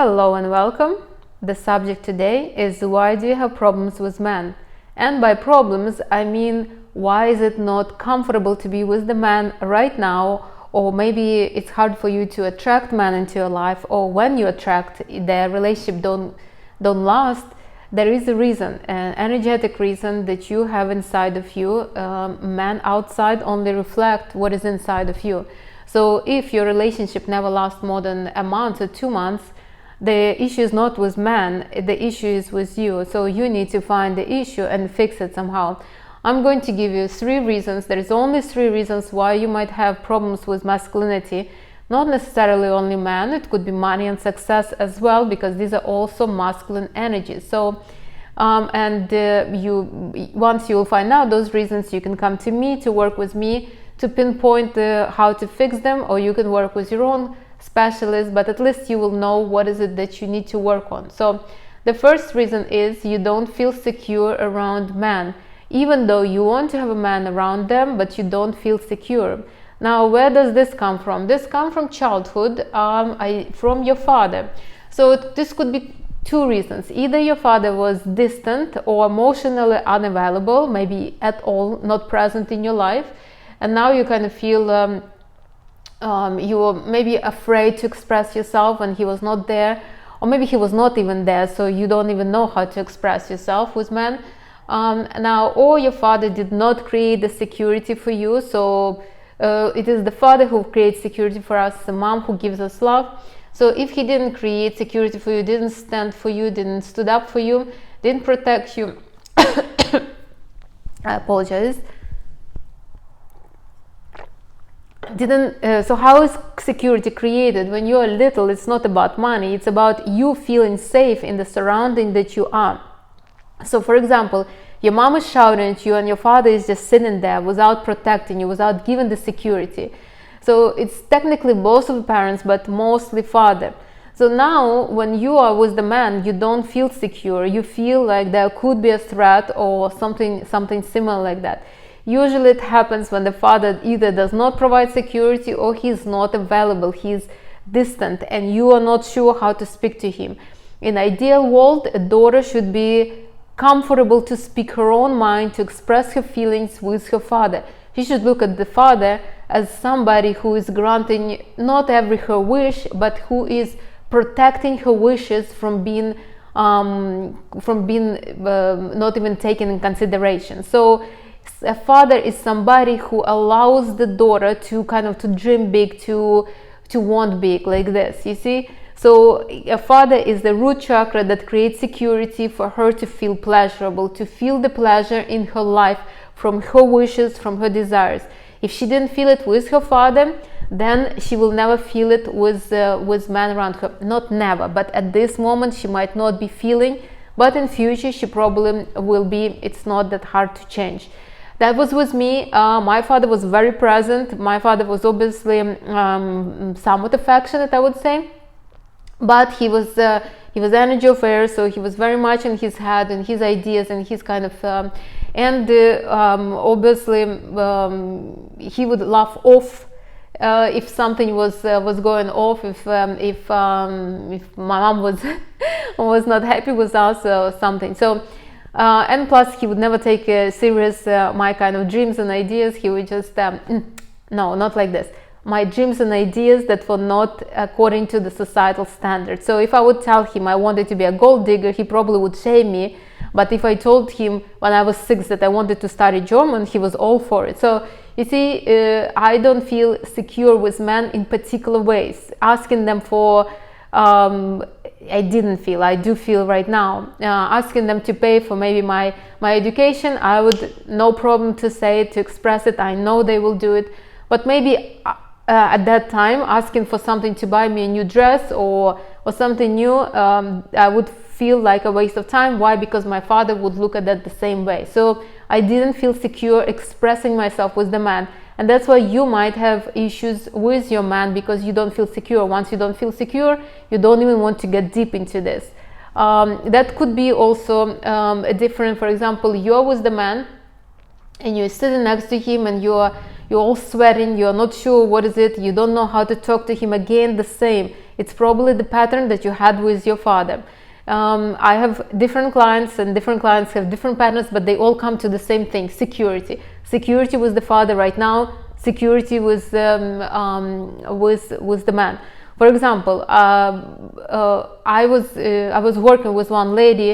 Hello and welcome. The subject today is why do you have problems with men? And by problems, I mean why is it not comfortable to be with the man right now, or maybe it's hard for you to attract men into your life, or when you attract, their relationship don't last. There is a reason, an energetic reason that you have inside of you. Men outside only reflect what is inside of you. So if your relationship never lasts more than a month or 2 months, the issue is not with man, the issue is with you. So you need to find the issue and fix it somehow. I'm going to give you 3 reasons. There is only 3 reasons why you might have problems with masculinity. Not necessarily only men, it could be money and success as well, because these are also masculine energies. So once you'll find out those reasons, you can come to me to work with me to pinpoint how to fix them, or you can work with your own specialist, but at least you will know what is it that you need to work on. So the first reason is you don't feel secure around men, even though you want to have a man around them, but you don't feel secure. Now, where does this come from? This comes from childhood, from your father. So this could be 2 reasons. Either your father was distant or emotionally unavailable, maybe at all not present in your life, and now you kind of feel you were maybe afraid to express yourself when he was not there, or maybe he was not even there, so you don't even know how to express yourself with men. Or your father did not create the security for you, so it is the father who creates security for us, the mom who gives us love. So if he didn't create security for you, didn't stand for you, didn't stood up for you, didn't protect you, I apologize. So how is security created? When you are little, it's not about money, it's about you feeling safe in the surrounding that you are. So for example, your mom is shouting at you and your father is just sitting there without protecting you, without giving the security. So it's technically both of the parents, but mostly father. So now when you are with the man, you don't feel secure, you feel like there could be a threat or something similar like that. Usually it happens when the father either does not provide security or he's not available, he's distant, and you are not sure how to speak to him. In ideal world, a daughter should be comfortable to speak her own mind, to express her feelings with her father. She should look at the father as somebody who is granting not every her wish, but who is protecting her wishes from being not even taken in consideration. So a father is somebody who allows the daughter to to dream big, to want big, like this, you see. So a father is the root chakra that creates security for her to feel pleasurable, to feel the pleasure in her life from her wishes, from her desires. If she didn't feel it with her father, then she will never feel it with men around her. Not never, but at this moment she might not be feeling, but in future she probably will be. It's not that hard to change. That was with me. My father was very present. My father was obviously somewhat affectionate, I would say, but he was energy of air, so he was very much in his head and his ideas and his obviously he would laugh off if something was going off, if my mom was was not happy with us or something. So and plus he would never take serious my kind of dreams and ideas. He would just no, not like this. My dreams and ideas that were not according to the societal standards. So if I would tell him I wanted to be a gold digger, he probably would shame me. But if I told him when I was 6 that I wanted to study German, he was all for it. So you see, I don't feel secure with men in particular ways. Asking them for I didn't feel, I do feel right now, asking them to pay for maybe my education, I would, no problem to say it, to express it. I know they will do it, but maybe at that time asking for something to buy me a new dress or something new, I would feel like a waste of time. Why? Because my father would look at that the same way. So I didn't feel secure expressing myself with the man. And that's why you might have issues with your man, because you don't feel secure. Once you don't feel secure, you don't even want to get deep into this. That could be also a different, for example, you're with the man and you're sitting next to him and you're all sweating, you're not sure what is it, you don't know how to talk to him. Again, the same. It's probably the pattern that you had with your father. I have different clients, and different clients have different patterns, but they all come to the same thing: security. Security with the father right now, security with the man. For example, I was working with one lady,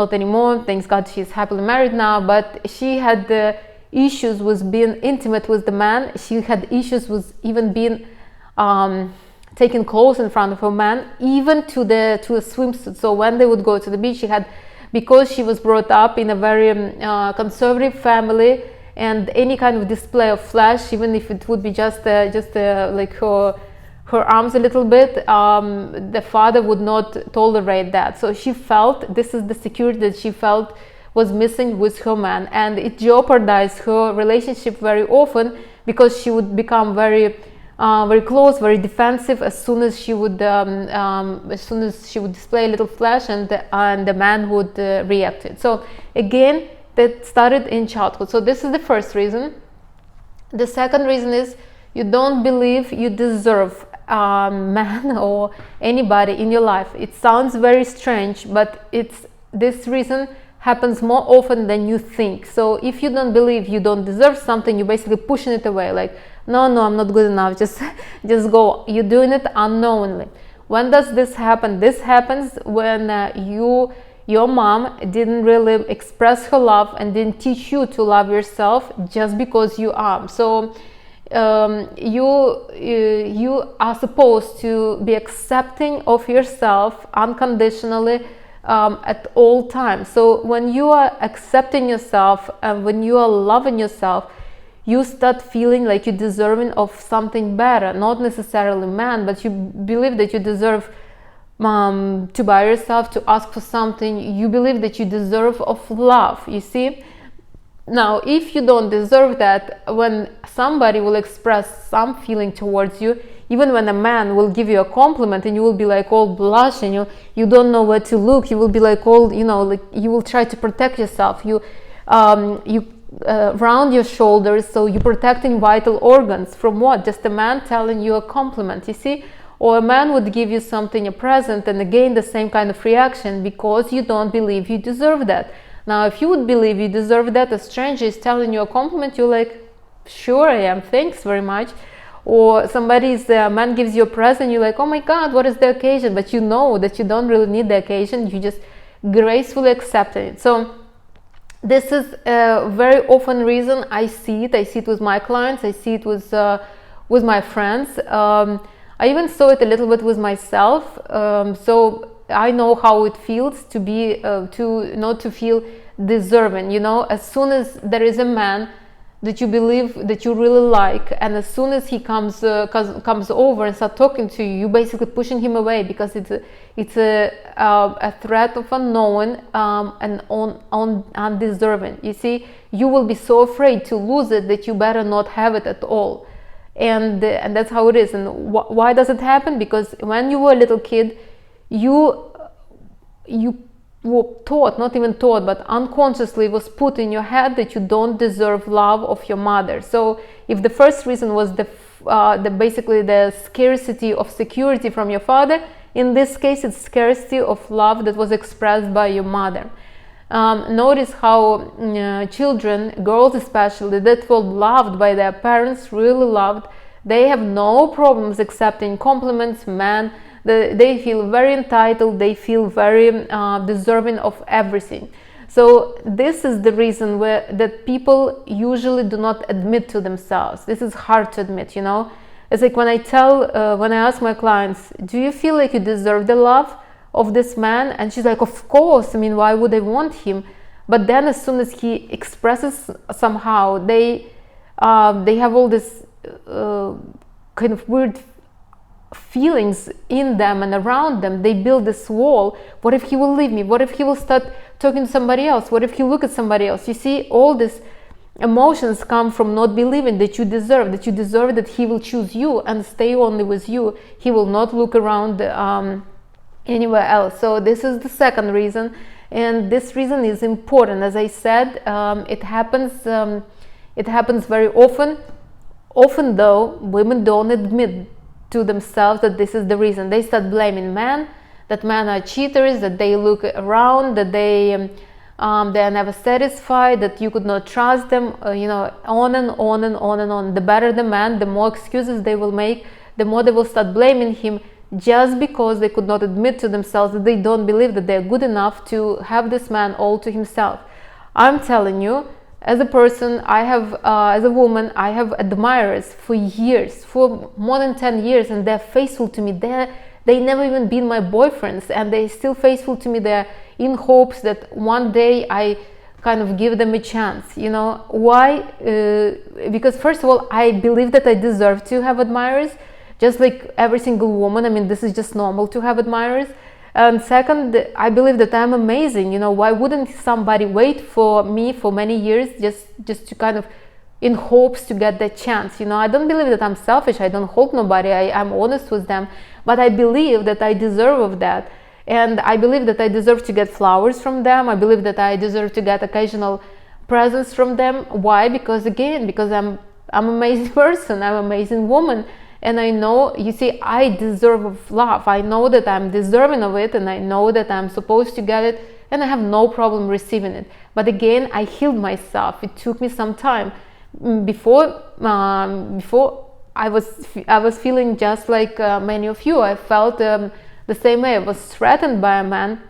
not anymore, thanks God she's happily married now, but she had issues with being intimate with the man. She had issues with even being taking clothes in front of her man, even to a swimsuit. So when they would go to the beach, because she was brought up in a very conservative family, and any kind of display of flesh, even if it would be just like her arms a little bit, the father would not tolerate that. So she felt, this is the security that she felt was missing with her man, and it jeopardized her relationship very often, because she would become very close, very defensive as soon as she would display a little flesh, and the man would react to it. So again, that started in childhood. So this is the first reason. The second reason is you don't believe you deserve a man or anybody in your life. It sounds very strange, but this reason happens more often than you think. So if you don't believe you don't deserve something, you're basically pushing it away, like, no, I'm not good enough, just go. You're doing it unknowingly. When does this happen? This happens when your mom didn't really express her love and didn't teach you to love yourself just because you are. So you are supposed to be accepting of yourself unconditionally at all times. So when you are accepting yourself and when you are loving yourself, you start feeling like you're deserving of something better, not necessarily man, but you believe that you deserve to buy yourself, to ask for something. You believe that you deserve of love, you see. Now, if you don't deserve that, when somebody will express some feeling towards you, even when a man will give you a compliment and you will be like all blushing, you don't know where to look, you will be like all, like you will try to protect yourself, you round your shoulders, so you're protecting vital organs from what? Just a man telling you a compliment, you see. Or a man would give you something, a present, and again the same kind of reaction, because you don't believe you deserve that. Now, if you would believe you deserve that, a stranger is telling you a compliment, you're like, sure I am, thanks very much. Or a man gives you a present, you're like, oh my God, what is the occasion? But you know that you don't really need the occasion, you just gracefully accept it. So this is a very often reason I see it with my clients, I see it with my friends. I even saw it a little bit with myself. So I know how it feels to be not to feel deserving. As soon as there is a man that you believe that you really like, and as soon as he comes over and start talking to you, you're basically pushing him away, because it's a threat of unknown and undeserving. You see, you will be so afraid to lose it that you better not have it at all. And that's how it is. And why does it happen? Because when you were a little kid, you were taught, not even taught, but unconsciously was put in your head that you don't deserve love of your mother. So if the first reason was basically the scarcity of security from your father, in this case it's scarcity of love that was expressed by your mother. Notice how children, girls especially, that were loved by their parents, really loved, they have no problems accepting compliments. Men, they feel very entitled, they feel very deserving of everything. So this is the reason that people usually do not admit to themselves. This is hard to admit, It's like when I ask my clients, do you feel like you deserve the love of this man? And she's like, of course, why would I want him? But then as soon as he expresses somehow, they have all this kind of weird feelings in them and around them. They build this wall. What if he will leave me? What if he will start talking to somebody else? What if he look at somebody else? You see, all these emotions come from not believing that you deserve that he will choose you and stay only with you. He will not look around anywhere else. So this is the second reason, and this reason is important. As I said, it happens very often though women don't admit to themselves that this is the reason. They start blaming men, that men are cheaters, that they look around, that they are never satisfied, that you could not trust them, you know, on and on and on and on. The better the man, the more excuses they will make, the more they will start blaming him, just because they could not admit to themselves that they don't believe that they're good enough to have this man all to himself. I'm telling you, as a person, I have, as a woman, I have admirers for years, for more than 10 years, and they're faithful to me. They never even been my boyfriends, and they're still faithful to me. They're in hopes that one day I kind of give them a chance. You know why? Because first of all, I believe that I deserve to have admirers, just like every single woman. I mean, this is just normal to have admirers. And second, I believe that I'm amazing. You know, why wouldn't somebody wait for me for many years just to kind of in hopes to get that chance? You know, I don't believe that I'm selfish. I don't hope nobody. I'm honest with them. But I believe that I deserve of that. And I believe that I deserve to get flowers from them. I believe that I deserve to get occasional presents from them. Why? Because again, because I'm an amazing person. I'm an amazing woman. And I know, you see, I deserve of love. I know that I'm deserving of it, and I know that I'm supposed to get it, and I have no problem receiving it. But again, I healed myself. It took me some time. Before I was feeling just like many of you. I felt the same way. I was threatened by a man.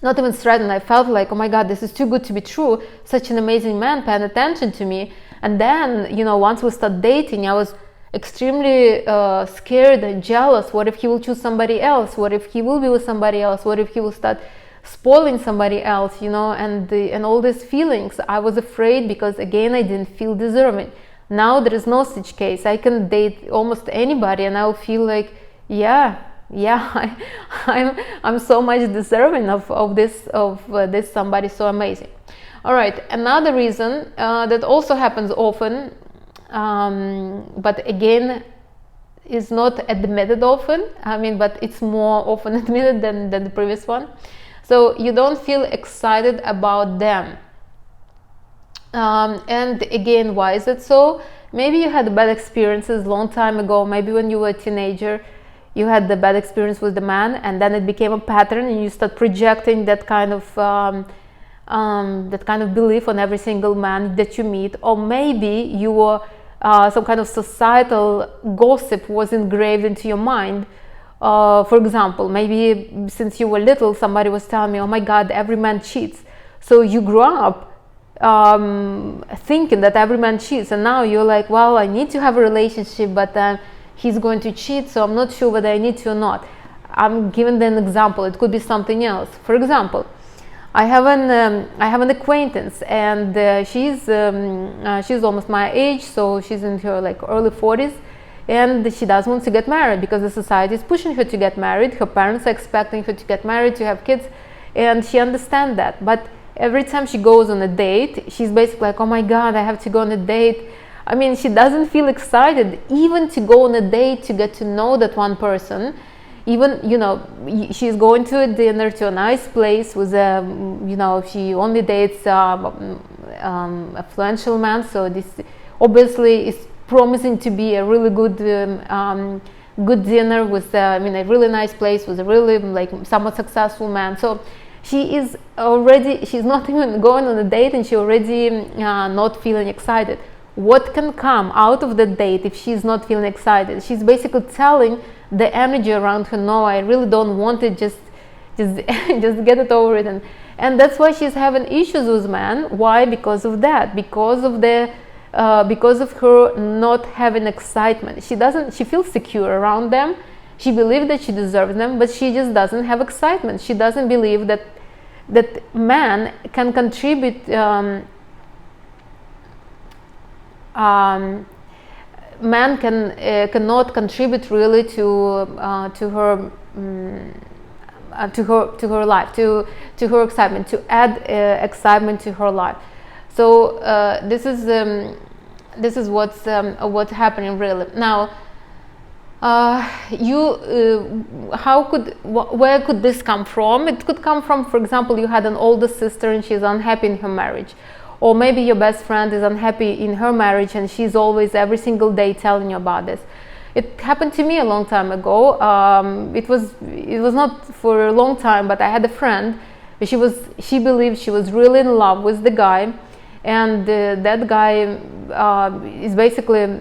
Not even threatened. I felt like, oh my God, this is too good to be true. Such an amazing man paying attention to me. And then, you know, once we started dating, I was extremely scared and jealous. What if he will choose somebody else? What if he will be with somebody else? What if he will start spoiling somebody else? You know, and all these feelings. I was afraid because again, I didn't feel deserving. Now there is no such case. I can date almost anybody, and I'll feel like, yeah, I'm so much deserving of this somebody so amazing. All right, another reason that also happens often. But again, is not admitted often. I mean, but it's more often admitted than the previous one. So you don't feel excited about them. And again, why is it so? Maybe you had bad experiences long time ago. Maybe when you were a teenager, you had the bad experience with the man, and then it became a pattern, and you start projecting that kind of belief on every single man that you meet. Or maybe you were some kind of societal gossip was engraved into your mind. For example, maybe since you were little, somebody was telling me, oh my God, every man cheats. So you grew up thinking that every man cheats, and now you're like, well, I need to have a relationship, but he's going to cheat, so I'm not sure whether I need to or not. I'm giving an example. It could be something else. For example, I have an acquaintance, and she's almost my age, so she's in her like early 40s, and she doesn't want to get married because the society is pushing her to get married. Her parents are expecting her to get married, to have kids, and she understands that. But every time she goes on a date, she's basically like, oh my God, I have to go on a date. I mean, she doesn't feel excited even to go on a date, to get to know that one person. Even, you know, she's going to a dinner, to a nice place with a, you know, she only dates influential man, so this obviously is promising to be a really good good dinner with I mean, a really nice place with a really like somewhat successful man. So she's not even going on a date, and she already not feeling excited. What can come out of the date if she's not feeling excited? She's basically telling the energy around her, no, I really don't want it, just get it over it. And that's why she's having issues with men. Why? Because of that, because of her not having excitement. She feels secure around them, she believes that she deserves them, but she just doesn't have excitement. She doesn't believe that man can contribute man cannot contribute really to her life, to her excitement, to add excitement to her life. So this is what's happening really now. Where could this come from? It could come from, for example, you had an older sister and she's unhappy in her marriage. Or maybe your best friend is unhappy in her marriage and she's always every single day telling you about this. it happened to me a long time ago. It was not for a long time, but I had a friend. She believed she was really in love with the guy, and that guy is basically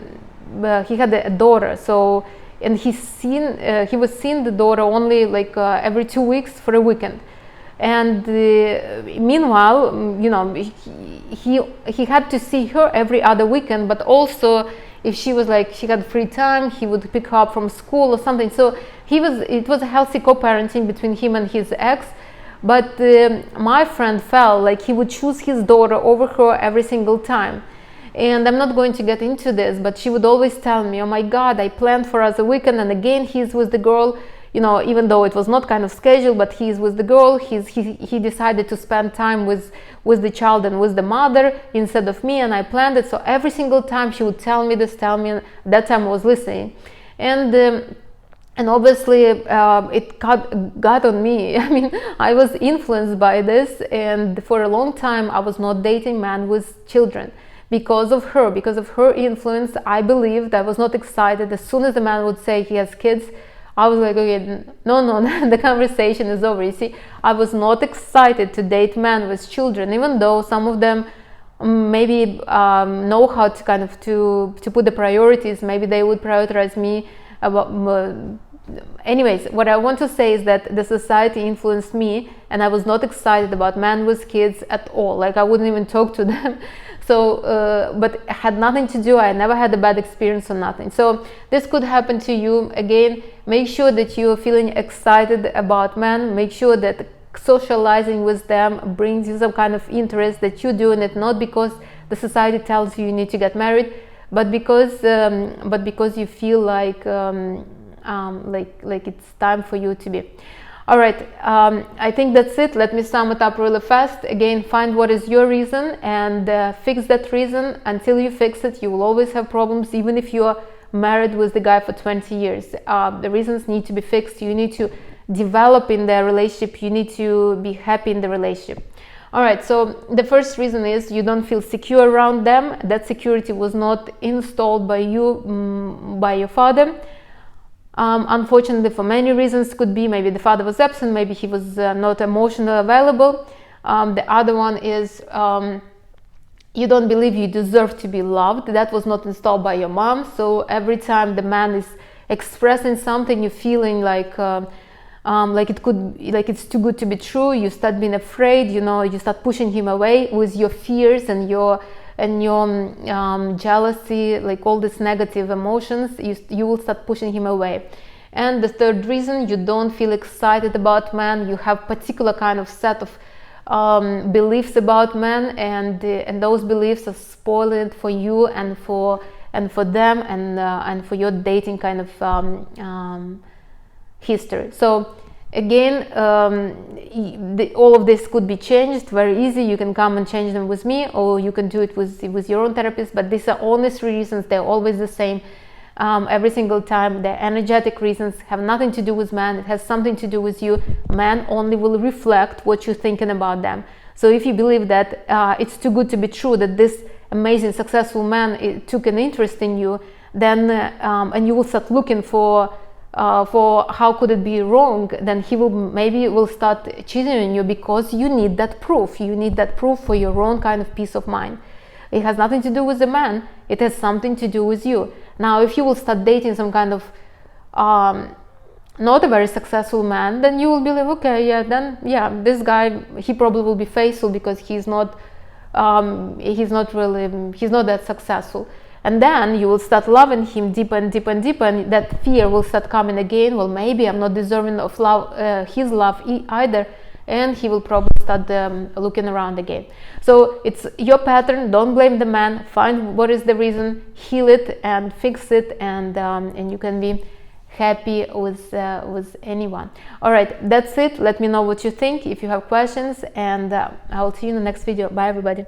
he had a daughter. So, and he was seeing the daughter only like every 2 weeks for a weekend. And meanwhile, you know, he had to see her every other weekend, but also if she was like, she had free time, he would pick her up from school or something. So it was a healthy co-parenting between him and his ex. But my friend felt like he would choose his daughter over her every single time. And I'm not going to get into this, but she would always tell me, oh my God, I planned for us a weekend, and again he's with the girl, you know, even though it was not kind of scheduled, but he's with the girl. He decided to spend time with the child and with the mother instead of me, and I planned it. So every single time she would tell me this, and that time I was listening. And obviously it got on me. I mean, I was influenced by this, and for a long time I was not dating men with children because of her influence. I believed, I was not excited. As soon as the man would say he has kids, I was like, okay, no, the conversation is over. You see, I was not excited to date men with children, even though some of them maybe know how to kind of to put the priorities. Maybe they would prioritize me about anyways, what I want to say is that the society influenced me, and I was not excited about men with kids at all. Like, I wouldn't even talk to them. So but it had nothing to do, I never had a bad experience or nothing. So this could happen to you. Again, make sure that you're feeling excited about men. Make sure that socializing with them brings you some kind of interest, that you're doing it not because the society tells you you need to get married, but because you feel like it's time for you to be. All right, I think that's it. Let me sum it up really fast. Again, find what is your reason and fix that reason. Until you fix it, you will always have problems, even if you are married with the guy for 20 years. The reasons need to be fixed. You need to develop in the relationship. You need to be happy in the relationship. All right, so the first reason is you don't feel secure around them. That security was not installed by you, by your father. Unfortunately, for many reasons, could be maybe the father was absent, maybe he was not emotionally available. The other one is you don't believe you deserve to be loved. That was not installed by your mom. So every time the man is expressing something, you're feeling like it's too good to be true. You start being afraid. You know, you start pushing him away with your fears and your jealousy, like all these negative emotions. You will start pushing him away. And the third reason, you don't feel excited about men. You have particular kind of set of beliefs about men, and those beliefs are spoiling for you and for them and for your dating kind of history. So again, all of this could be changed very easy. You can come and change them with me, or you can do it with your own therapist. But these are only 3 reasons. They're always the same every single time. The energetic reasons have nothing to do with man. It has something to do with you. Man only will reflect what you're thinking about them. So if you believe that it's too good to be true, that this amazing successful man took an interest in you, then and you will start looking for how could it be wrong, then he will start cheating on you, because you need that proof. You need that proof for your own kind of peace of mind. It has nothing to do with the man. It has something to do with you. Now, if you will start dating some kind of not a very successful man, then you will believe, okay, this guy, he probably will be faithful because he's not that successful. And then you will start loving him deeper and deeper and deeper, and that fear will start coming again. Well, maybe I'm not deserving of love, his love either, and he will probably start looking around again. So it's your pattern. Don't blame the man. Find what is the reason, heal it and fix it, and you can be happy with anyone. All right, that's it. Let me know what you think if you have questions, and I will see you in the next video. Bye, everybody.